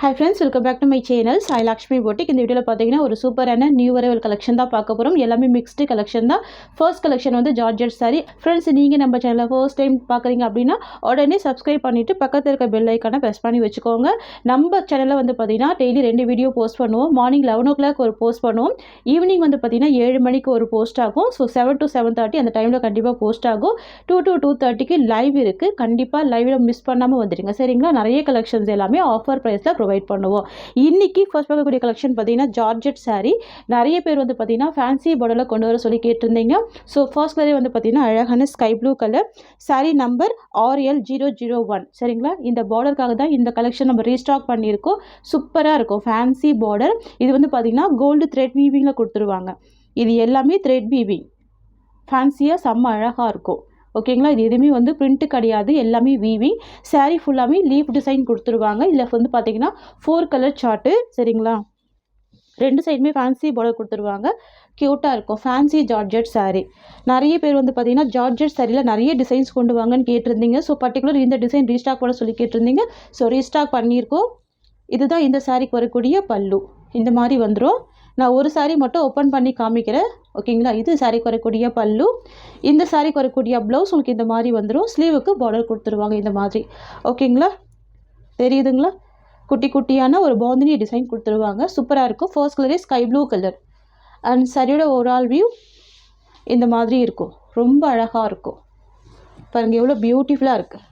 Hi friends, welcome back to my channel Sai Lakshmi Boutique. இந்த வீடியோல பாத்தீங்கன்னா ஒரு சூப்பரான நியூ அரைவல் கலெக்ஷன் தான் பார்க்க போறோம். எல்லாமே மிக்ஸ்டு கலெக்ஷன் தான். ஃபர்ஸ்ட் கலெக்ஷன் வந்து ஜார்ஜெட் saree. फ्रेंड्स நீங்க நம்ம சேனலை ஃபர்ஸ்ட் டைம் பார்க்கறீங்க அப்படினா உடனே Subscribe பண்ணிட்டு பக்கத்துல இருக்க பெல் ஐகானை பிரஸ் பண்ணி வெச்சுக்கோங்க. நம்ம சேனல்ல வந்து பாத்தீங்கன்னா டெய்லி 2 வீடியோ போஸ்ட் பண்ணுவோம். மார்னிங் 11 o'clock ஒரு போஸ்ட் பண்ணுவோம். ஈவினிங் வந்து பாத்தீங்கன்னா 7 மணிக்கு ஒரு போஸ்ட் ஆகும். ஸோ 7 to 7:30 அந்த டைம்ல கண்டிப்பா போஸ்ட் ஆகும். 2 to 2:30க்கு லைவ் இருக்கு. கண்டிப்பா லைவ்ல மிஸ் பண்ணாம வந்துடுங்க. சரிங்களா? நிறைய கலெக்ஷன்ஸ் எல்லாமே ஆஃபர் பிரைஸ்ல ப்ரொவைட் பண்ணுவோம். இன்னைக்கு ஃபர்ஸ்ட் பார்க்கக்கூடிய கலெக்ஷன் பார்த்தீங்கன்னா ஜார்ஜெட் saree. நிறைய பேர் வந்து பார்த்தீங்கன்னா ஃபேன்சி பார்டரில் கொண்டு வர சொல்லி கேட்டிருந்தீங்க. ஸோ ஃபர்ஸ்ட் கலர் வந்து பார்த்தீங்கன்னா அழகான sky blue colour, saree number RL001. சரிங்களா? இந்த பார்டருக்காக தான் இந்த கலெக்ஷன் நம்ம ரீஸ்டாக் பண்ணியிருக்கோம். சூப்பராக இருக்கும் ஃபேன்சி பார்டர். இது வந்து பார்த்தீங்கன்னா கோல்டு த்ரெட் வீவிங்கில் கொடுத்துருவாங்க. இது எல்லாமே த்ரெட் வீவிங், ஃபேன்சியாக செம்ம அழகாக இருக்கும். ஓகேங்களா? இது எதுவுமே வந்து பிரிண்ட்டு கிடையாது, எல்லாமே வீவிங். saree ஃபுல்லாமே லீஃப் டிசைன் கொடுத்துருவாங்க. இதில் வந்து பார்த்தீங்கன்னா 4 கலர் சார்ட்டு. சரிங்களா? 2 சைடுமே ஃபேன்சி பார்டர் கொடுத்துருவாங்க. க்யூட்டாக இருக்கும் ஃபேன்சி ஜார்ஜெட் saree. நிறைய பேர் வந்து பார்த்தீங்கன்னா ஜார்ஜெட் சாரியில் நிறைய டிசைன்ஸ் கொண்டு வாங்கன்னு கேட்டிருந்தீங்க. ஸோ பர்டிகுலர் இந்த டிசைன் ரீஸ்டாக் பண்ண சொல்லி கேட்டிருந்தீங்க. ஸோ ரீஸ்டாக் பண்ணியிருக்கோம். இதுதான் இந்த சாரிக்கு வரக்கூடிய பல்லு. இந்த மாதிரி வந்துடும். நான் ஒரு saree மட்டும் ஓப்பன் பண்ணி காமிக்கிறேன். ஓகேங்களா? இது சாரிக்கு வரக்கூடிய பல்லு. இந்த சாரிக்கு வரக்கூடிய ப்ளவுஸ் உங்களுக்கு இந்த மாதிரி வந்துடும். ஸ்லீவுக்கு பார்டர் கொடுத்துருவாங்க இந்த மாதிரி. ஓகேங்களா? தெரியுதுங்களா? குட்டி குட்டியான ஒரு பாந்தினி டிசைன் கொடுத்துருவாங்க. சூப்பராக இருக்கும். ஃபர்ஸ்ட் கலரே ஸ்கை ப்ளூ கலர். அண்ட் சாரியோட ஓவரால் வியூ இந்த மாதிரி இருக்கும். ரொம்ப அழகாக இருக்கும். பாருங்கள் எவ்வளோ பியூட்டிஃபுல்லாக இருக்குது.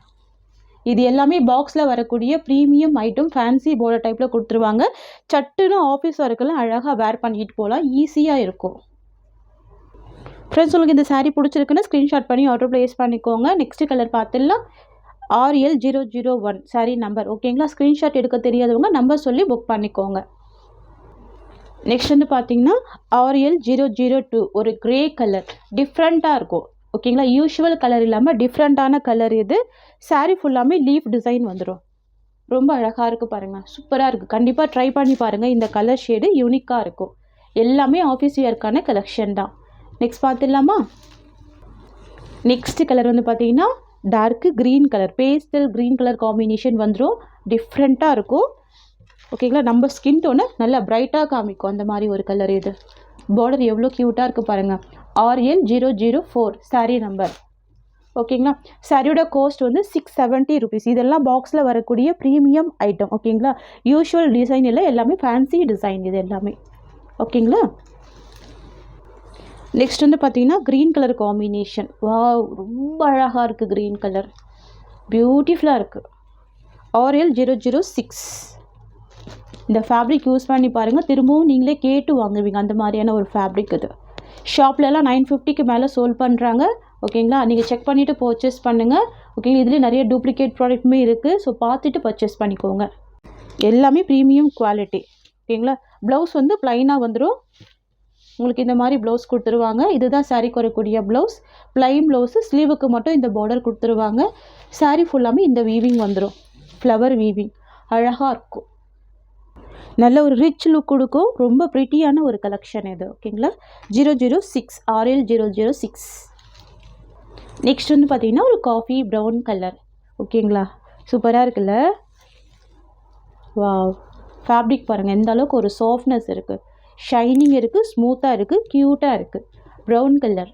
இது எல்லாமே பாக்ஸில் வரக்கூடிய ப்ரீமியம் ஐட்டம். ஃபேன்சி பார்டர் டைப்பில் கொடுத்துருவாங்க. சட்டுன்னு ஆஃபீஸ் ஒர்க்கெல்லாம் அழகாக வேர் பண்ணிட்டு போகலாம். ஈஸியாக இருக்கும். ஃப்ரெண்ட்ஸ் உங்களுக்கு இந்த saree பிடிச்சிருக்குன்னா ஸ்க்ரீன்ஷாட் பண்ணி ஆர்டர் ப்ளேஸ் பண்ணிக்கோங்க. நெக்ஸ்ட் கலர் பார்த்துடலாம். RL001 saree number. ஓகேங்களா? ஸ்க்ரீன்ஷாட் எடுக்க தெரியாதவங்க நம்பர் சொல்லி புக் பண்ணிக்கோங்க. நெக்ஸ்ட் வந்து பார்த்தீங்கன்னா RL002 ஒரு கிரே கலர். டிஃப்ரெண்ட்டாக இருக்கும். ஓகேங்களா? யூஷுவல் கலர் இல்லாமல் டிஃப்ரெண்ட்டான கலர் இது. saree ஃபுல்லாமே லீஃப் டிசைன் வந்துடும். ரொம்ப அழகாக இருக்குது பாருங்கள். சூப்பராக இருக்குது. கண்டிப்பாக ட்ரை பண்ணி பாருங்கள். இந்த கலர் ஷேடு யூனிக்காக இருக்கும். எல்லாமே ஆஃபீஸ் வியர்க்கான கலெக்ஷன் தான். நெக்ஸ்ட் பார்த்துடலாமா? நெக்ஸ்ட் கலர் வந்து பார்த்தீங்கன்னா dark green colour, pastel green colour combination வந்துடும். டிஃப்ரெண்ட்டாக இருக்கும். ஓகேங்களா? நம்ம ஸ்கின் டோனை நல்லா பிரைட்டாக காமிக்கும். அந்த மாதிரி ஒரு கலர் இது. பார்டர் எவ்வளோ க்யூட்டாக இருக்குது பாருங்கள். RL004 saree number. ஓகேங்களா? சாரியோட காஸ்ட் வந்து 670 rupees. இதெல்லாம் பாக்ஸில் வரக்கூடிய ப்ரீமியம் ஐட்டம். ஓகேங்களா? யூஷுவல் டிசைன் இல்லை, எல்லாமே ஃபேன்சி டிசைன் இது எல்லாமே. ஓகேங்களா? நெக்ஸ்ட் வந்து பார்த்தீங்கன்னா க்ரீன் கலர் காம்பினேஷன். வாவ், ரொம்ப அழகாக இருக்குது. க்ரீன் கலர் பியூட்டிஃபுல்லாக இருக்குது. RL006. இந்த ஃபேப்ரிக் யூஸ் பண்ணி பாருங்கள். திரும்பவும் நீங்களே கேட்டு வாங்குவீங்க. அந்த மாதிரியான ஒரு ஃபேப்ரிக் இது. ஷாப்லலாம் 950க்கு மேலே சோல் பண்ணுறாங்க. ஓகேங்களா? நீங்கள் செக் பண்ணிவிட்டு பர்ச்சேஸ் பண்ணுங்கள். ஓகேங்களா? இதுலேயே நிறைய டூப்ளிகேட் ப்ராடக்ட்டுமே இருக்குது. ஸோ பார்த்துட்டு பர்ச்சேஸ் பண்ணிக்கோங்க. எல்லாமே ப்ரீமியம் குவாலிட்டி. ஓகேங்களா? ப்ளவுஸ் வந்து ப்ளைனாக வந்துடும். உங்களுக்கு இந்த மாதிரி ப்ளவுஸ் கொடுத்துருவாங்க. இதுதான் சாரிக்கு வரக்கூடிய ப்ளவுஸ். Plain blouse. ஸ்லீவுக்கு மட்டும் இந்த பார்டர் கொடுத்துருவாங்க. saree ஃபுல்லாமே இந்த வீவிங் வந்துடும். ஃப்ளவர் வீவிங் அழகாக இருக்கும். நல்ல ஒரு ரிச் லுக் கொடுக்கும். ரொம்ப ப்ரிட்டியான ஒரு கலெக்ஷன் இது. ஓகேங்களா? 006 RL006. நெக்ஸ்ட் வந்து பார்த்தீங்கன்னா ஒரு காஃபி ப்ரௌன் கலர். ஓகேங்களா? சூப்பராக இருக்குல்ல? வாவ், ஃபேப்ரிக் பாருங்கள் எந்த அளவுக்கு ஒரு சாஃப்ட்னஸ் இருக்குது, ஷைனிங் இருக்குது, ஸ்மூத்தாக இருக்குது, க்யூட்டாக இருக்குது. Brown colour.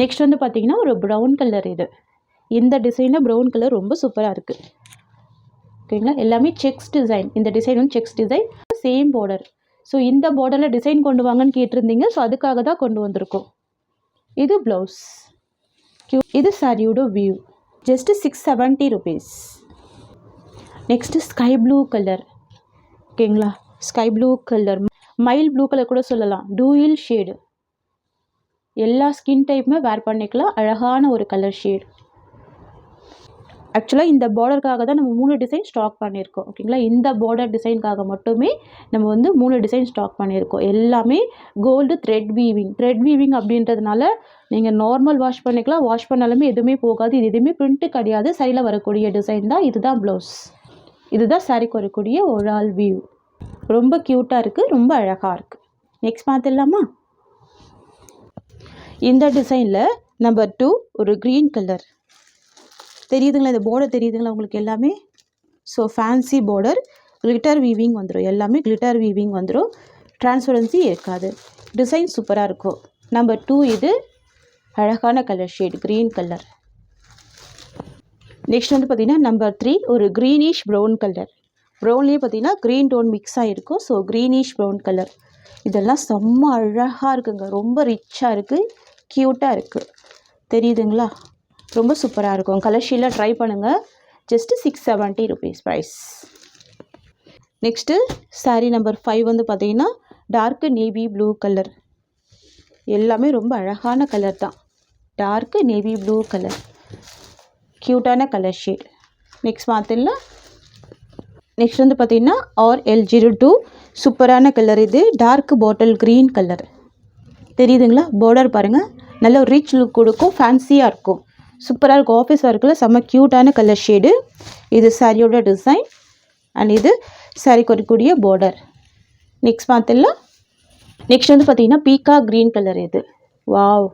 நெக்ஸ்ட் வந்து பார்த்தீங்கன்னா ஒரு ப்ரௌன் கலர். இது இந்த டிசைனில் ப்ரௌன் கலர் ரொம்ப சூப்பராக இருக்குது. ஓகேங்களா? எல்லாமே செக்ஸ் டிசைன். இந்த டிசைன் வந்து sex design. Same border. So இந்த பார்டரில் டிசைன் கொண்டு வாங்கன்னு கேட்டிருந்தீங்க. ஸோ அதுக்காக தான் கொண்டு வந்திருக்கோம். இது ப்ளவுஸ். இது சாரியோட view. Just 670 rupees. Next sky blue colour. ஓகேங்களா? Sky blue colour, mild blue colour கூட சொல்லலாம். டூயில் ஷேடு. எல்லா ஸ்கின் டைப்புமே வேர் பண்ணிக்கலாம். அழகான ஒரு கலர் ஷேடு. ஆக்சுவலாக இந்த பார்டருக்காக தான் நம்ம 3 டிசைன் ஸ்டாக் பண்ணியிருக்கோம். ஓகேங்களா? இந்த பார்டர் டிசைனுக்காக மட்டுமே நம்ம வந்து 3 டிசைன் ஸ்டாக் பண்ணியிருக்கோம். எல்லாமே gold thread weaving. Thread weaving அப்படின்றதுனால நீங்கள் நார்மல் வாஷ் பண்ணிக்கலாம். வாஷ் பண்ணாலுமே எதுவுமே போகாது. இது எதுவுமே பிரிண்ட்டு கிடையாது. சரியில் வரக்கூடிய டிசைன் தான். இதுதான் ப்ளவுஸ். இதுதான் சாரிக்கு வரக்கூடிய ஓவரால் வியூ. ரொம்ப க்யூட்டாக இருக்குது. ரொம்ப அழகாக இருக்குது. நெக்ஸ்ட் பார்த்துடலாமா? இந்த டிசைனில் நம்பர் 2 ஒரு க்ரீன் கலர். தெரியுதுங்களா? இந்த பார்டர் தெரியுதுங்களா உங்களுக்கு எல்லாமே? So fancy border, glitter weaving வந்துடும், எல்லாமே கிளிட்டர் வீவிங் வந்துடும், டிரான்ஸ்பரன்சி இருக்காது, டிசைன் சூப்பராக இருக்கும். நம்பர் 2 இது அழகான colour shade green colour. Next வந்து பார்த்திங்கன்னா நம்பர் 3 ஒரு க்ரீனிஷ் ப்ரௌன் கலர். ப்ரௌன்லேயே பார்த்திங்கன்னா க்ரீன் டோன் மிக்ஸ் ஆகிருக்கும். So greenish brown colour. இதெல்லாம் செம்ம அழகாக இருக்குங்க, ரொம்ப ரிச்சாக இருக்குது, க்யூட்டாக இருக்குது. தெரியுதுங்களா? ரொம்ப சூப்பராக இருக்கும். கலர் ஷீட்டில் ட்ரை பண்ணுங்கள். Just 670 rupees price. Next sari number 5 வந்து பார்த்திங்கன்னா டார்க்கு நேவி ப்ளூ கலர். எல்லாமே ரொம்ப அழகான கலர் தான். டார்க்கு நேவி ப்ளூ கலர், க்யூட்டான கலர் ஷேட். நெக்ஸ்ட் பார்த்துடலாம். நெக்ஸ்ட் வந்து பார்த்திங்கன்னா RL02 சூப்பரான கலர். இது டார்க் பாட்டில் க்ரீன் கலர். தெரியுதுங்களா? பார்டர் பாருங்கள், நல்ல ஒரு ரிச் லுக் கொடுக்கும், ஃபேன்சியாக இருக்கும், சூப்பராக இருக்கும். ஆஃபீஸ் ஒர்க்கில் செம்ம க்யூட்டான கலர் ஷேடு. இது சாரியோட டிசைன் அண்ட் இது சாரிக்கு வரக்கூடிய பார்டர். நெக்ஸ்ட் பார்த்துடலாம். நெக்ஸ்ட் வந்து பார்த்திங்கன்னா பீக்கா க்ரீன் கலர். இது வாவ்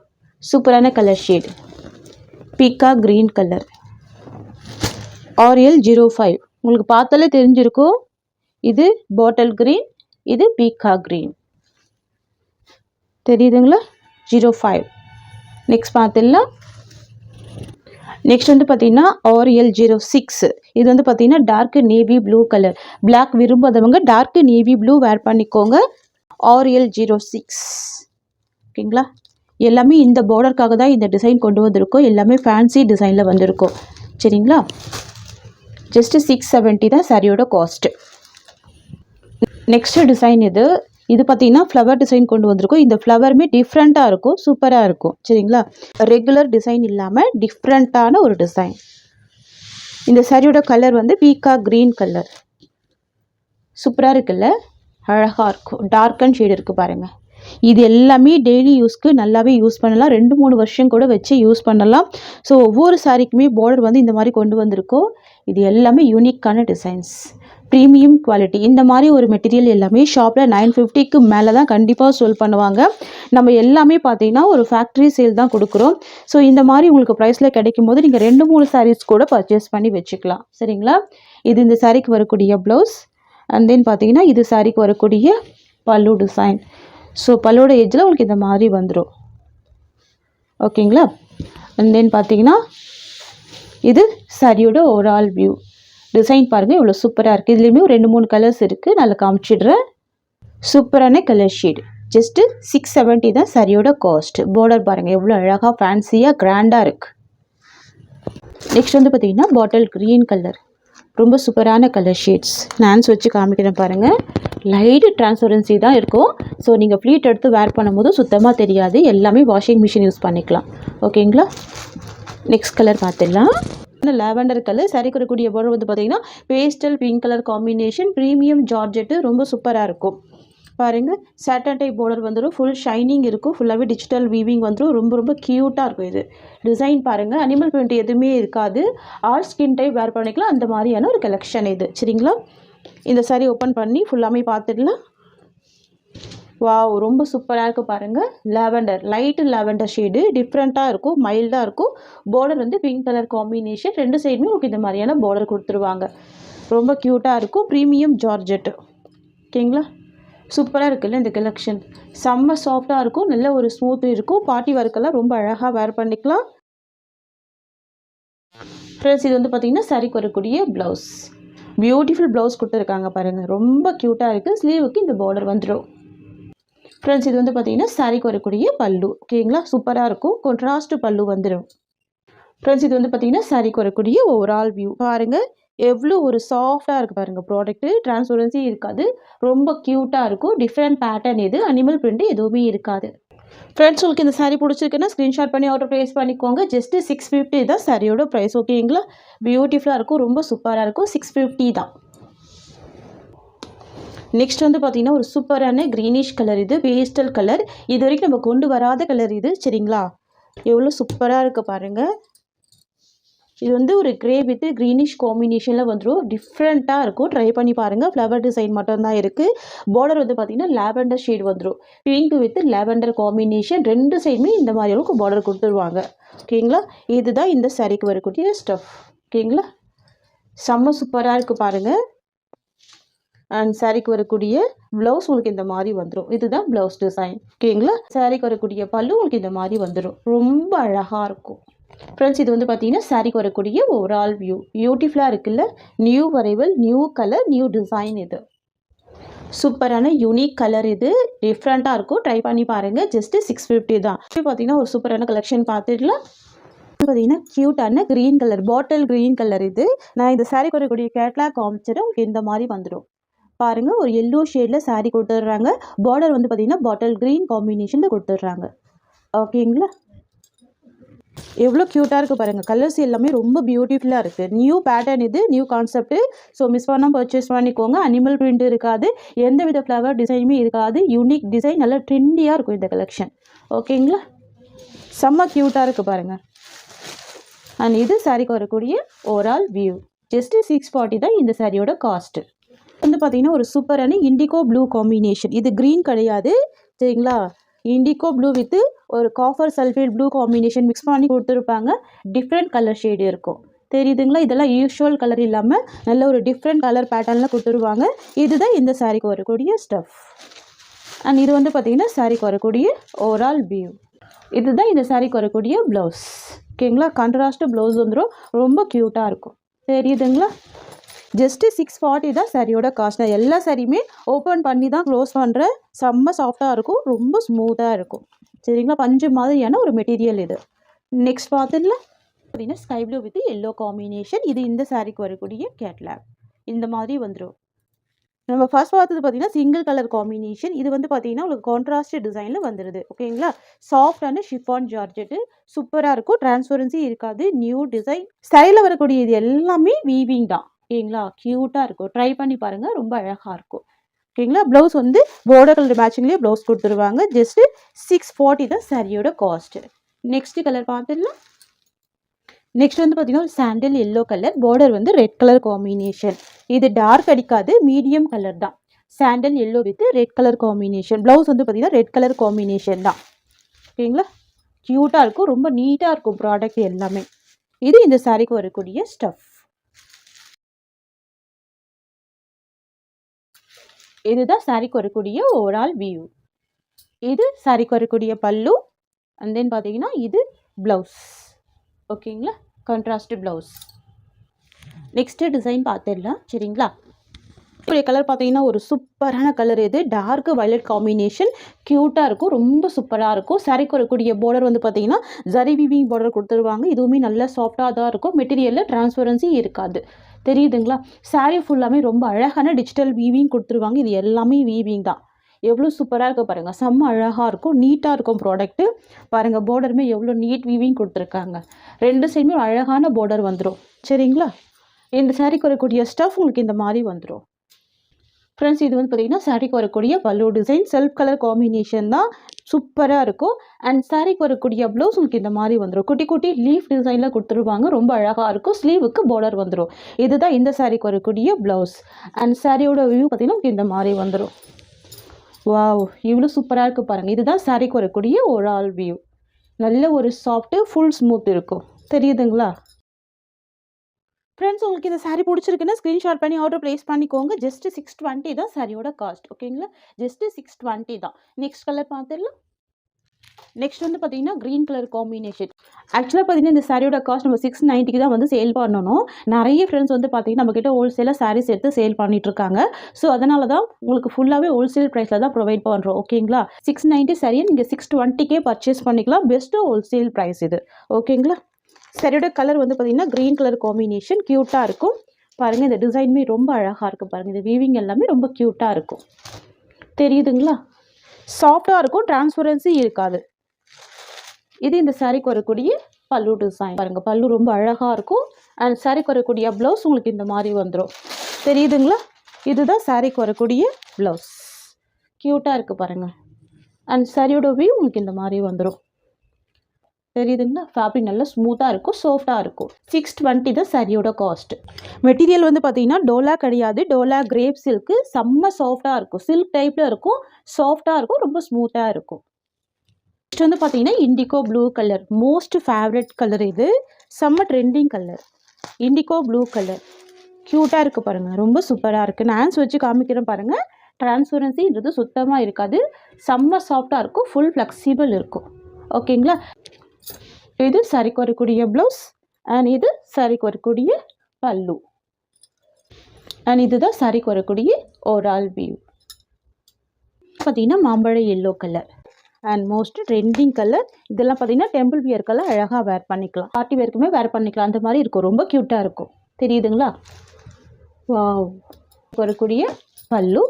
சூப்பரான கலர் ஷேடு, பீக்கா க்ரீன் கலர். RL05 உங்களுக்கு பார்த்தாலே தெரிஞ்சிருக்கும். இது பாட்டில் க்ரீன், இது பீக்கா க்ரீன். தெரியுதுங்களா? 05. நெக்ஸ்ட் பார்த்துடலாம். நெக்ஸ்ட் வந்து பார்த்திங்கன்னா RL06. இது வந்து பார்த்திங்கன்னா dark navy blue colour. Black விரும்பாதவங்க டார்க் நேவி ப்ளூ வேர் பண்ணிக்கோங்க. RL06. ஓகேங்களா? எல்லாமே இந்த பார்டருக்காக தான் இந்த டிசைன் கொண்டு வந்திருக்கோம். எல்லாமே ஃபேன்சி டிசைனில் வந்திருக்கும். சரிங்களா? ஜஸ்ட்டு 670 தான் சாரியோட காஸ்ட்டு. நெக்ஸ்ட்டு டிசைன் இது பார்த்திங்கன்னா ஃப்ளவர் டிசைன் கொண்டு வந்திருக்கோம். இந்த ஃப்ளவருமே டிஃப்ரெண்ட்டாக இருக்கும், சூப்பராக இருக்கும். சரிங்களா? ரெகுலர் டிசைன் இல்லாமல் டிஃப்ரெண்ட்டான ஒரு டிசைன். இந்த சாரியோட கலர் வந்து பீக்கா க்ரீன் கலர். சூப்பராக இருக்குல்ல? அழகாக இருக்கும். டார்க் அண்ட் ஷேடு இருக்குது பாருங்கள். இது எல்லாமே டெய்லி யூஸ்க்கு நல்லாவே யூஸ் பண்ணலாம். 2-3 வருஷம் கூட வச்சு யூஸ் பண்ணலாம். ஸோ ஒவ்வொரு சாரிக்குமே பார்டர் வந்து இந்த மாதிரி கொண்டு வந்திருக்கோம். இது எல்லாமே யூனிக்கான டிசைன்ஸ், ப்ரீமியம் குவாலிட்டி. இந்த மாதிரி ஒரு மெட்டீரியல் எல்லாமே ஷாப்பில் 950க்கு மேலே தான் கண்டிப்பாக சேல் பண்ணுவாங்க. நம்ம எல்லாமே பார்த்திங்கன்னா ஒரு ஃபேக்ட்ரி சேல் தான் கொடுக்குறோம். ஸோ இந்த மாதிரி உங்களுக்கு ப்ரைஸில் கிடைக்கும் போது நீங்கள் 2-3 சாரீஸ் கூட பர்ச்சேஸ் பண்ணி வச்சுக்கலாம். சரிங்களா? இது இந்த சாரிக்கு வரக்கூடிய ப்ளவுஸ் அண்ட் தென் பார்த்திங்கன்னா இது சாரிக்கு வரக்கூடிய பல்லு டிசைன். ஸோ பல்லோட எட்ஜில் உங்களுக்கு இந்த மாதிரி வந்துடும். ஓகேங்களா? அண்ட் தென் பார்த்திங்கன்னா இது சாரியோட ஓவரால் வியூ. டிசைன் பாருங்கள் இவ்வளோ சூப்பராக இருக்குது. இதுலேயுமே ஒரு 2-3 கலர்ஸ் இருக்குது, நல்லா காமிச்சிடுறேன். சூப்பரான கலர் ஷேடு. ஜஸ்ட்டு 670 தான் சாரியோட காஸ்ட். பார்டர் பாருங்கள் எவ்வளோ அழகாக ஃபேன்சியாக கிராண்டாக இருக்குது. நெக்ஸ்ட் வந்து பார்த்திங்கன்னா பாட்டில் க்ரீன் கலர். ரொம்ப சூப்பரான கலர் ஷேட்ஸ். நான் வச்சு காமிக்கிறேன் பாருங்கள். லைட்டு டிரான்ஸ்பரன்சி தான் இருக்கும். ஸோ நீங்கள் ஃப்ளீட் எடுத்து வேர் பண்ணும்போது சுத்தமாக தெரியாது. எல்லாமே வாஷிங் மிஷின் யூஸ் பண்ணிக்கலாம். ஓகேங்களா? நெக்ஸ்ட் கலர் பார்த்துடலாம். Lavender colour. சாரிக்கு வரக்கூடிய பார்டர் வந்து பார்த்திங்கன்னா pastel pink colour combination, premium georgette, ரொம்ப சூப்பராக இருக்கும். பாருங்கள் சாட்டன் டைப் பார்டர் வந்துடும், ஃபுல் ஷைனிங் இருக்கும், ஃபுல்லாகவே டிஜிட்டல் வீவிங் வந்துடும், ரொம்ப ரொம்ப க்யூட்டாக இருக்கும். இது டிசைன் பாருங்கள், அனிமல் பிரிண்ட் எதுவுமே இருக்காது, ஆல் ஸ்கின் டைப் வேர் பண்ணிக்கலாம், அந்த மாதிரியான ஒரு கலெக்ஷன் இது. சரிங்களா? இந்த சாரி ஓப்பன் பண்ணி ஃபுல்லாமே பார்த்துடலாம். வாவ் ரொம்ப சூப்பராக இருக்குது பாருங்கள். லாவெண்டர், லைட்டு லாவெண்டர் ஷேடு, டிஃப்ரெண்ட்டாக இருக்கும், மைல்டாக இருக்கும். பார்டர் வந்து பிங்க் கலர் காம்பினேஷன், 2 சைடுமே உங்களுக்கு இந்த மாதிரியான பார்டர் கொடுத்துருவாங்க. ரொம்ப க்யூட்டாக இருக்கும், ப்ரீமியம் ஜார்ஜெட்டு. ஓகேங்களா? சூப்பராக இருக்குல்ல இந்த கலெக்ஷன். செம்ம சாஃப்டாக இருக்கும், நல்ல ஒரு ஸ்மூத் இருக்கும். பார்ட்டி ஒர்க்கெல்லாம் ரொம்ப அழகாக வேர் பண்ணிக்கலாம். ஃப்ரெண்ட்ஸ் இது வந்து பார்த்திங்கன்னா சாரிக்கு வரக்கூடிய ப்ளவுஸ். பியூட்டிஃபுல் ப்ளவுஸ் கொடுத்துருக்காங்க பாருங்கள், ரொம்ப க்யூட்டாக இருக்குது. ஸ்லீவுக்கு இந்த பார்டர் வந்துடும். ஃப்ரெண்ட்ஸ் இது வந்து பார்த்திங்கன்னா சாரிக்கு வரக்கூடிய பல்லு. ஓகேங்களா? சூப்பராக இருக்கும், கான்ட்ராஸ்ட் பல்லு வந்துடும். ஃப்ரெண்ட்ஸ் இது வந்து பார்த்திங்கன்னா சாரிக்கு வரக்கூடிய ஓவரால் வியூ. பாருங்கள் எவ்வளோ ஒரு சாஃப்டாக இருக்குது பாருங்கள். ப்ராடக்ட்டு டிரான்ஸ்பரன்சி இருக்காது, ரொம்ப க்யூட்டாக இருக்கும். டிஃப்ரெண்ட் பேட்டர்ன், இது அனிமல் பிரிண்ட் எதுவுமே இருக்காது. ஃப்ரெண்ட்ஸ் உங்களுக்கு இந்த சாரீ பிடிச்சிருக்குன்னா ஸ்க்ரீன்ஷாட் பண்ணி ஆர்டர் ப்ளேஸ் பண்ணிக்கோங்க. ஜஸ்ட்டு 650 தான் சாரியோட ப்ரைஸ். ஓகேங்களா? பியூட்டிஃபுல்லாக இருக்கும், ரொம்ப சூப்பராக இருக்கும். 650 தான். நெக்ஸ்ட் வந்து பார்த்திங்கன்னா ஒரு சூப்பரான க்ரீனிஷ் கலர். இது பேஸ்டல் கலர், இது வரைக்கும் நம்ம கொண்டு வராத கலர் இது. சரிங்களா? எவ்வளோ சூப்பராக இருக்குது பாருங்கள். இது வந்து ஒரு கிரே வித் க்ரீனிஷ் காம்பினேஷனில் வந்துடும், டிஃப்ரெண்ட்டாக இருக்கும். ட்ரை பண்ணி பாருங்கள். ஃப்ளவர் டிசைன் மட்டும்தான் இருக்குது. பார்டர் வந்து பார்த்திங்கன்னா லாவெண்டர் ஷேட் வந்துடும், பிங்க் வித் லாவெண்டர் காம்பினேஷன். 2 சைடுமே இந்த மாதிரி அளவுக்கு பார்டர் கொடுத்துருவாங்க. ஓகேங்களா? இதுதான் இந்த சாரிக்கு வரக்கூடிய ஸ்டஃப். ஓகேங்களா? செம்ம சூப்பராக இருக்குது பாருங்கள். அண்ட் சாரீக்கு வரக்கூடிய ப்ளவுஸ் உங்களுக்கு இந்த மாதிரி வந்துடும். இதுதான் ப்ளவுஸ் டிசைன். ஓகேங்களா? சாரீக்கு வரக்கூடிய பல்லு உங்களுக்கு இந்த மாதிரி வந்துடும். ரொம்ப அழகாக இருக்கும். ஃப்ரெண்ட்ஸ், இது வந்து பார்த்தீங்கன்னா சாரீக்கு வரக்கூடிய ஓவரால் வியூ. பியூட்டிஃபுல்லாக இருக்குல்ல? New arrival, new colour, new design. இது சூப்பரான யூனிக் கலர். இது டிஃப்ரெண்ட்டாக இருக்கும். ட்ரை பண்ணி பாருங்கள். ஜஸ்ட்டு 650 தான். பார்த்தீங்கன்னா ஒரு சூப்பரான கலெக்ஷன் பார்த்துடலாம். பார்த்தீங்கன்னா க்யூட்டான க்ரீன் கலர், பாட்டில் க்ரீன் கலர். இது நான் இந்த சாரீக்கு வரக்கூடிய கேட்லாக் காமிச்சிடும். இந்த மாதிரி வந்துடும் பாருங்கள். ஒரு எல்லோ ஷேடில் சாரீ கொடுத்துட்றாங்க. பார்டர் வந்து பார்த்தீங்கன்னா பாட்டில் க்ரீன் காம்பினேஷனில் கொடுத்துட்றாங்க. ஓகேங்களா? எவ்வளோ க்யூட்டாக இருக்குது பாருங்கள். கலர்ஸ் எல்லாமே ரொம்ப பியூட்டிஃபுல்லாக இருக்குது. நியூ பேட்டர்ன், இது நியூ கான்செப்ட். ஸோ மிஸ் பண்ணால் பர்ச்சேஸ் பண்ணிக்கோங்க. அனிமல் பிரிண்ட் இருக்காது, எந்த வித ஃப்ளவர் டிசைனுமே இருக்காது. யூனிக் டிசைன், நல்லா ட்ரெண்டியாக இருக்கும் இந்த கலெக்ஷன். ஓகேங்களா? செம்ம க்யூட்டாக இருக்குது பாருங்கள். அண்ட் இது சாரீக்கு வரக்கூடிய ஓவரால் வியூ. ஜஸ்ட்டு 640 தான் இந்த சாரியோட காஸ்ட்டு. வந்து பார்த்தீங்கன்னா ஒரு சூப்பரான இண்டிகோ ப்ளூ காம்பினேஷன். இது க்ரீன் கிடையாது, சரிங்களா? இண்டிகோ ப்ளூ வித் ஒரு copper sulphate blue combination mix பண்ணி கொடுத்துருப்பாங்க. டிஃப்ரெண்ட் கலர் ஷேடு இருக்கும், தெரியுதுங்களா? இதெல்லாம் யூஷுவல் கலர் இல்லாமல் நல்ல ஒரு டிஃப்ரெண்ட் கலர் பேட்டர்னில் கொடுத்துருவாங்க. இதுதான் இந்த சாரீக்கு வரக்கூடிய ஸ்டஃப். அண்ட் இது வந்து பார்த்தீங்கன்னா சாரீக்கு வரக்கூடிய ஓவரால் வியூ. இதுதான் இந்த சாரீக்கு வரக்கூடிய ப்ளவுஸ். ஓகேங்களா? கான்ட்ராஸ்ட் ப்ளவுஸ் வந்துடும். ரொம்ப க்யூட்டாக இருக்கும், தெரியுதுங்களா? ஜஸ்ட்டு 640 தான் சாரியோட காஸ்ட். நான் எல்லா சாரியுமே ஓப்பன் பண்ணி தான் க்ளோஸ் பண்ணுறேன். செம்ம சாஃப்டாக இருக்கும், ரொம்ப ஸ்மூத்தாக இருக்கும், சரிங்களா? பஞ்சு மாதிரியான ஒரு மெட்டீரியல் இது. நெக்ஸ்ட் பார்த்துடல பார்த்தீங்கன்னா sky blue with yellow combination. இது இந்த சாரீக்கு வரக்கூடிய கேட்லாக். இந்த மாதிரி வந்துடும். நம்ம ஃபர்ஸ்ட் பார்த்தது பார்த்தீங்கன்னா சிங்கிள் கலர் காம்பினேஷன். இது வந்து பார்த்தீங்கன்னா உங்களுக்கு கான்ட்ராஸ்ட் டிசைனில் வந்துடுது. ஓகேங்களா? சாஃப்டான ஷிஃபான் ஜார்ஜெட்டு சூப்பராக இருக்கும். டிரான்ஸ்பரன்சி இருக்காது. நியூ டிசைன் ஸ்டைலில் வரக்கூடிய இது எல்லாமே வீவிங் தான். ஓகேங்களா? க்யூட்டாக இருக்கும். ட்ரை பண்ணி பாருங்கள், ரொம்ப அழகாக இருக்கும். ஓகேங்களா? ப்ளவுஸ் வந்து பார்டர் கலர் மேட்சிங்லேயே ப்ளவுஸ் கொடுத்துருவாங்க. ஜஸ்ட்டு 640 தான் சாரியோட காஸ்ட்டு. நெக்ஸ்ட்டு கலர் பார்த்துடலாம். நெக்ஸ்ட் வந்து பார்த்தீங்கன்னா ஒரு சாண்டில் எல்லோ கலர், பார்டர் வந்து ரெட் கலர் காம்பினேஷன். இது டார்க் அடிக்காது, மீடியம் கலர் தான். Sandal yellow with red colour combination. Blouse வந்து பார்த்தீங்கன்னா ரெட் கலர் காம்பினேஷன் தான். ஓகேங்களா? க்யூட்டாக இருக்கும், ரொம்ப நீட்டாக இருக்கும் ப்ராடக்ட் எல்லாமே. இது இந்த சாரிக்கு வரக்கூடிய ஸ்டஃப். இதுதான் சாரிக்கு வரக்கூடிய ஓவரால் வியூ. இது சாரிக்கு வரக்கூடிய பல்லு. அண்ட் தென் பார்த்தீங்கன்னா இது ப்ளவுஸ். ஓகேங்களா? Contrast blouse. நெக்ஸ்ட்டு டிசைன் பார்த்துடலாம், சரிங்களா? கலர் பார்த்தீங்கன்னா ஒரு சூப்பரான கலர். இது டார்க் வயலட் காம்பினேஷன். க்யூட்டாக இருக்கும், ரொம்ப சூப்பராக இருக்கும். சாரிக்கு வரக்கூடிய பார்டர் வந்து பார்த்தீங்கன்னா ஜரி வீவிங் பார்டர் கொடுத்துருவாங்க. இதுவுமே நல்லா சாஃப்டாக தான் இருக்கும். மெட்டீரியலில் டிரான்ஸ்பரன்சி இருக்காது, தெரியுதுங்களா? சாரீ ஃபுல்லாமே ரொம்ப அழகான டிஜிட்டல் வீவிங் கொடுத்துருவாங்க. இது எல்லாமே வீவிங் தான். எவ்வளோ சூப்பராக இருக்குது பாருங்கள். செம்ம அழகாக இருக்கும், நீட்டாக இருக்கும் ப்ராடக்ட்டு. பாருங்கள், பார்டருமே எவ்வளோ நீட் வீவிங் கொடுத்துருக்காங்க. ரெண்டு சைடுமே ஒரு அழகான பார்டர் வந்துடும், சரிங்களா? இந்த சாரிக்கு வரக்கூடிய ஸ்டஃப் உங்களுக்கு இந்த மாதிரி வந்துடும். ஃப்ரெண்ட்ஸ், இது வந்து பார்த்தீங்கன்னா சாரிக்கு வரக்கூடிய பல்லு டிசைன். செல்ஃப் கலர் காம்பினேஷன் தான், சூப்பராக இருக்கும். அண்ட் சாரிக்கு வரக்கூடிய ப்ளவுஸ் உங்களுக்கு இந்த மாதிரி வந்துடும். குட்டி குட்டி லீஃப் டிசைனில் கொடுத்துருவாங்க, ரொம்ப அழகாக இருக்கும். ஸ்லீவுக்கு பார்டர் வந்துடும். இதுதான் இந்த சாரிக்கு வரக்கூடிய ப்ளவுஸ். அண்ட் சாரியோட வியூ பார்த்தீங்கன்னா உங்களுக்கு இந்த மாதிரி வந்துடும். வாவ், இவ்வளோ சூப்பராக இருக்குது பாருங்கள். இதுதான் சாரிக்கு வரக்கூடிய ஓவரால் வியூ. நல்ல ஒரு சாஃப்ட்டு ஃபுல் ஸ்மூத் இருக்கும், தெரியுதுங்களா? ஃப்ரெண்ட்ஸ், உங்களுக்கு இந்த சாரீ பிடிச்சிருக்குன்னா ஸ்க்ரீன்ஷாட் பண்ணி ஆர்டர் ப்ளேஸ் பண்ணிக்கோங்க. ஜஸ்ட்டு 620 தான் சாரியோட காஸ்ட். ஓகேங்களா? ஜஸ்ட்டு 620 தான். நெக்ஸ்ட் கலர் பார்த்துடலாம். நெக்ஸ்ட் வந்து பார்த்தீங்கன்னா க்ரீன் கலர் காம்பினேஷன். ஆக்சுவலாக பார்த்தீங்கன்னா இந்த சாரியோட காஸ்ட் நம்ம 690 தான் வந்து சேல் பண்ணணும். நிறைய ஃப்ரெண்ட்ஸ் வந்து பார்த்தீங்கன்னா நம்மக்கிட்ட ஹோல்சேலாக சாரீஸ் எடுத்து சேல் பண்ணிகிட்ருக்காங்க. ஸோ அதனால தான் உங்களுக்கு ஃபுல்லாகவே ஹோல்சேல் ப்ரைஸில் தான் ப்ரொவைட் பண்ணுறோம். ஓகேங்களா? 690 சரியாக நீங்கள் 620க்கே பர்ச்சேஸ் பண்ணிக்கலாம். பெஸ்ட்டு ஹோல்சேல் ப்ரைஸ் இது. ஓகேங்களா? சரியோட கலர் வந்து பார்த்தீங்கன்னா க்ரீன் கலர் காம்பினேஷன். க்யூட்டாக இருக்கும் பாருங்கள். இந்த டிசைனுமே ரொம்ப அழகாக இருக்குது பாருங்கள். இந்த வீவிங் எல்லாமே ரொம்ப க்யூட்டாக இருக்கும், தெரியுதுங்களா? சாஃப்டாக இருக்கும், டிரான்ஸ்பரன்சி இருக்காது. இது இந்த சாரிக்கு வரக்கூடிய பல்லு டிசைன் பாருங்கள். பல்லு ரொம்ப அழகாக இருக்கும். அண்ட் சாரிக்கு வரக்கூடிய ப்ளவுஸ் உங்களுக்கு இந்த மாதிரி வந்துடும், தெரியுதுங்களா? இதுதான் சாரிக்கு வரக்கூடிய ப்ளவுஸ். க்யூட்டாக இருக்குது பாருங்கள். அண்ட் சாரியோட வியூ உங்களுக்கு இந்த மாதிரி வந்துடும், தெரியுதுங்களா? ஃபேப்ரிக் நல்லா ஸ்மூத்தாக இருக்கும், சாஃப்டாக இருக்கும். 620 தான் சாரியோட காஸ்ட். மெட்டீரியல் வந்து பார்த்தீங்கன்னா டோலா கிடையாது, டோலா கிரேப் சில்க்கு. செம்ம சாஃப்டாக இருக்கும், சில்க் டைப்பில் இருக்கும், சாஃப்டாக இருக்கும், ரொம்ப ஸ்மூத்தாக இருக்கும். நெக்ஸ்ட் வந்து பார்த்தீங்கன்னா indigo blue colour, most favourite colour. இது செம்ம trending colour, indigo blue colour. க்யூட்டாக இருக்குது பாருங்கள், ரொம்ப சூப்பராக இருக்குது. நான் ஹேண்ட்ஸ் வச்சு காமிக்கிறேன் பாருங்கள். டிரான்ஸ்பரன்சின்றது சுத்தமாக இருக்காது, செம்ம சாஃப்டாக இருக்கும், ஃபுல் ஃப்ளெக்சிபிள் இருக்கும். ஓகேங்களா. இது சாரிக்கு வரக்கூடிய ப்ளவுஸ் அண்ட் இது சாரிக்கு வரக்கூடிய பல்லு அண்ட் இதுதான் சாரிக்கு வரக்கூடிய ஓவரால் வியூ. பார்த்தீங்கன்னா மாம்பழ yellow colour and most trending colour. இதெல்லாம் பார்த்தீங்கன்னா டெம்பிள் வியர் கலர், அழகாக வேர் பண்ணிக்கலாம், பார்ட்டி வேர்க்குமே வேர் பண்ணிக்கலாம், அந்த மாதிரி இருக்கும், ரொம்ப க்யூட்டாக இருக்கும். தெரியுதுங்களா. வாவ். வரக்கூடிய பல்லு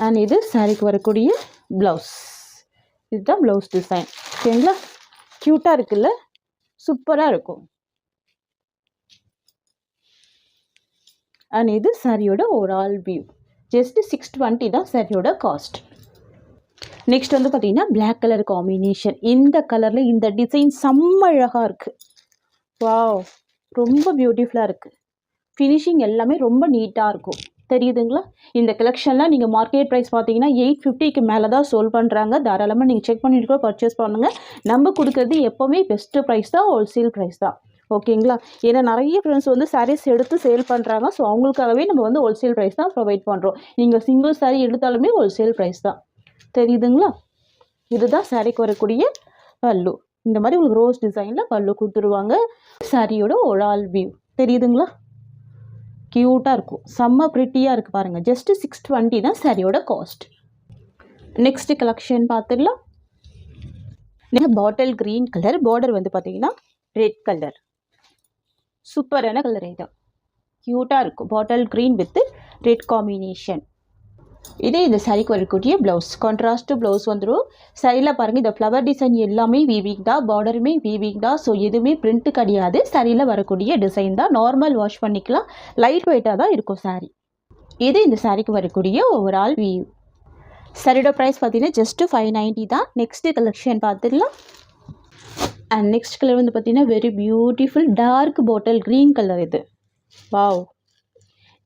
அண்ட் இது சாரிக்கு வரக்கூடிய ப்ளவுஸ். இதுதான் ப்ளவுஸ் டிசைன். ஓகேங்களா. க்யூட்டாக இருக்குல்ல, சூப்பராக இருக்கும். அண்ட் இது சாரியோட ஓவரால் வியூ. ஜஸ்ட் 620 தான் சாரியோட காஸ்ட். நெக்ஸ்ட் வந்து பார்த்தீங்கன்னா பிளாக் கலர் காம்பினேஷன். இந்த கலரில் இந்த டிசைன் செம்ம அழகாக இருக்குது. வாவ், ரொம்ப பியூட்டிஃபுல்லாக இருக்குது. ஃபினிஷிங் எல்லாமே ரொம்ப நீட்டாக இருக்கும். தெரியுதுங்களா. இந்த கலெக்ஷன்லாம் நீங்கள் மார்க்கெட் ப்ரைஸ் பார்த்தீங்கன்னா 850க்கு மேலே தான் சோல் பண்ணுறாங்க. தாராளமாக நீங்கள் செக் பண்ணிட்டு கூட பர்ச்சேஸ் பண்ணுங்கள். நம்ம கொடுக்குறது எப்போவுமே பெஸ்ட்டு ப்ரைஸ் தான், ஹோல்சேல் ப்ரைஸ் தான். ஓகேங்களா. ஏன்னா நிறைய ஃப்ரெண்ட்ஸ் வந்து சாரீஸ் எடுத்து சேல் பண்ணுறாங்க. ஸோ அவங்களுக்காகவே நம்ம வந்து ஹோல்சேல் ப்ரைஸ் தான் ப்ரொவைட் பண்ணுறோம். நீங்கள் சிங்கிள் சாரீ எடுத்தாலுமே ஹோல்சேல் ப்ரைஸ் தான். தெரியுதுங்களா. இதுதான் சாரீக்கு வரக்கூடிய பல்லு. இந்த மாதிரி உங்களுக்கு ரோஸ் டிசைனில் பல்லு கொடுத்துருவாங்க. சாரியோட ஓவரால் வியூ தெரியுதுங்களா. க்யூட்டாக இருக்கும், செம்ம ப்ரிட்டியாக இருக்குது பாருங்கள். ஜஸ்ட்டு 620 தான் சாரியோட காஸ்ட். நெக்ஸ்ட்டு கலெக்ஷன் பார்த்துடலாம். பாட்டில் க்ரீன் கலர், பார்டர் வந்து பார்த்தீங்கன்னா ரெட் கலர். சூப்பரான கலர் இது, க்யூட்டாக இருக்கும். பாட்டில் க்ரீன் வித் ரெட் காம்பினேஷன். இதே இந்த சாரிக்கு வரக்கூடிய ப்ளவுஸ், கான்ட்ராஸ்ட் ப்ளவுஸ் வந்துடும். சாரியில் பாருங்கள், இந்த ஃப்ளவர் டிசைன் எல்லாமே வீவிங் தான், பார்டருமே வீவிங் தான். ஸோ எதுவுமே பிரிண்ட்டு கிடையாது. சாரியில் வரக்கூடிய டிசைன் தான், நார்மல் வாஷ் பண்ணிக்கலாம், லைட் வெயிட்டாக தான் இருக்கும் சாரி. இது இந்த சாரிக்கு வரக்கூடிய ஓவரால் வியூ. சாரியோட ப்ரைஸ் பார்த்தீங்கன்னா ஜஸ்ட்டு 590 தான். நெக்ஸ்ட்டு கலெக்ஷன் பார்த்துடலாம். அண்ட் நெக்ஸ்ட் கலர் வந்து பார்த்தீங்கன்னா very beautiful dark bottle green colour. இது வாவ்,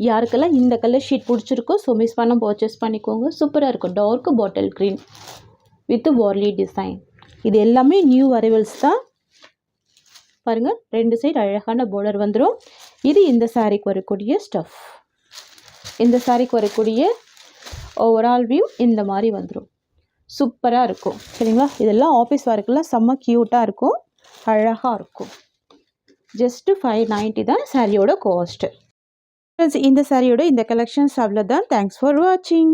யாருக்கெல்லாம் இந்த கலர் ஷீட் பிடிச்சிருக்கோ ஸோ மிஸ் பண்ண பர்ச்சேஸ் பண்ணிக்கோங்க. சூப்பராக இருக்கும். Dark bottle green with Warli design. இது எல்லாமே நியூ அரைவல்ஸ் தான். பாருங்கள், 2 சைடு அழகான பார்டர் வந்துடும். இது இந்த சாரிக்கு வரக்கூடிய ஸ்டஃப். இந்த சாரிக்கு வரக்கூடிய ஓவரால் வியூ இந்த மாதிரி வந்துடும். சூப்பராக இருக்கும். சரிங்களா. இதெல்லாம் ஆஃபீஸ் ஒர்க்கெலாம் செம்ம க்யூட்டாக இருக்கும், அழகாக இருக்கும். ஜஸ்ட்டு 590 தான் சாரியோட காஸ்ட்டு. இந்த சாரியோட இந்த கலெக்ஷன்ஸ் அவ்வளோதான். தேங்க்ஸ் ஃபார் வாட்சிங்.